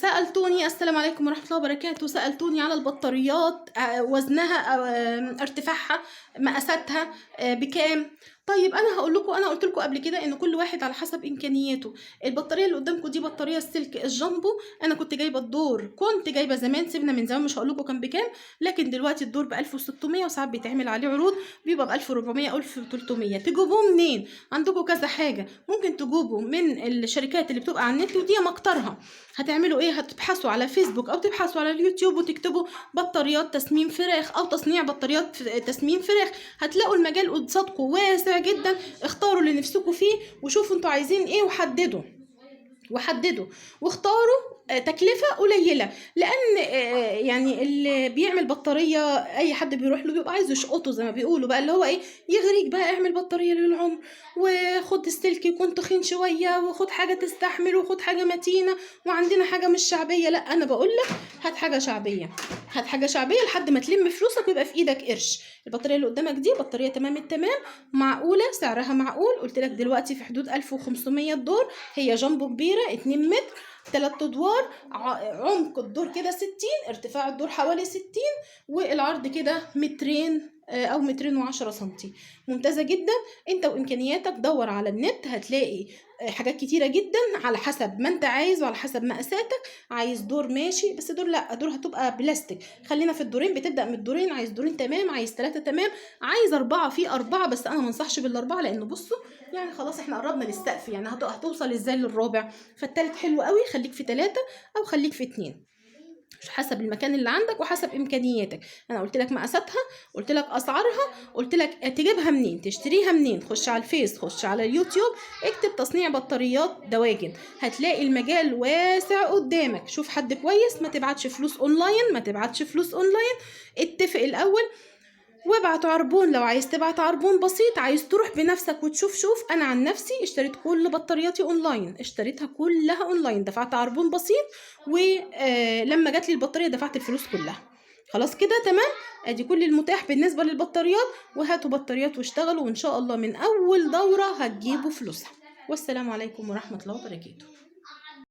سألتوني السلام عليكم ورحمة الله وبركاته، سألتوني على البطاريات وزنها ارتفاعها مقاساتها بكام. طيب انا هقول لكم، انا قلت لكم قبل كده ان كل واحد على حسب امكانياته. البطاريه اللي قدامكم دي بطاريه السلك الجامبو، انا كنت جايبه الدور، كنت جايبه زمان، سيبنا من زمان مش هقول لكم كان بكام، لكن دلوقتي الدور ب 1600 وساعات بيتعمل عليه عروض بيبقى ب 1400 او 1300. تجيبوه منين؟ عندكم كذا حاجه، ممكن تجيبوا من الشركات اللي بتبقى على النت ودي مكترها. هتعملوا ايه؟ هتبحثوا على فيسبوك او تبحثوا على اليوتيوب وتكتبوا بطاريات تسمين فراخ او تصنيع بطاريات تسمين فراخ، هتلاقوا المجال قصادكم واسع جدا. اختاروا اللي نفسكم فيه وشوفوا انتوا عايزين ايه وحددوا واختاروا تكلفة قليلة، لأن يعني اللي بيعمل بطارية أي حد بيروح له بيبقى عايز يشقطه زي ما بيقولوا بقى، اللي هو إيه، يغريك بقى اعمل بطارية للعمر، وخد السلك يكون تخين شوية، وخد حاجة تستحمل، وخد حاجة متينة، وعندنا حاجة مش شعبية. لا، أنا بقول لك هات حاجة شعبية، هات حاجة شعبية لحد ما تلم فلوسك ويبقى في إيدك قرش. البطارية اللي قدامك دي بطارية تمام التمام، معقولة، سعرها معقول، قلت لك دلوقتي في حدود 1500 الدور. هي جامبو كبيرة 2 متر 3 ادوار، عمق الدور كده 60، ارتفاع الدور حوالي 60، والعرض كده مترين او 210 سنتي. ممتازة جدا. انت وامكانياتك دور على النت هتلاقي حاجات كتيرة جدا على حسب ما انت عايز وعلى حسب مقاساتك. عايز دور ماشي، بس دور لا، دور هتبقى بلاستيك، خلينا في الدورين، بتبدأ من الدورين. عايز دورين تمام، عايز 3 تمام، عايز 4 في 4، بس انا منصحش بالاربعة لانه بصوا يعني خلاص احنا قربنا للسقف، يعني هتوصل ازاي للرابع؟ فالتالت حلو قوي، خليك في 3 او خليك في 2، حسب المكان اللي عندك وحسب امكانياتك. انا قلت لك مقاساتها، قلت لك اسعارها، قلت لك تجيبها منين، تشتريها منين. خش على الفيس، خش على اليوتيوب، اكتب تصنيع بطاريات دواجن، هتلاقي المجال واسع قدامك. شوف حد كويس، ما تبعتش فلوس اونلاين، اتفق الاول وابعت عربون. لو عايز تبعت عربون بسيط، عايز تروح بنفسك وتشوف. شوف انا عن نفسي اشتريت كل بطارياتي اونلاين، اشتريتها كلها اونلاين، دفعت عربون بسيط، ولما جات لي البطاريه دفعت الفلوس كلها. خلاص كده تمام. ادي كل المتاح بالنسبه للبطاريات، وهاتوا بطاريات واشتغلوا، وان شاء الله من اول دوره هتجيبوا فلوسها. والسلام عليكم ورحمه الله وبركاته.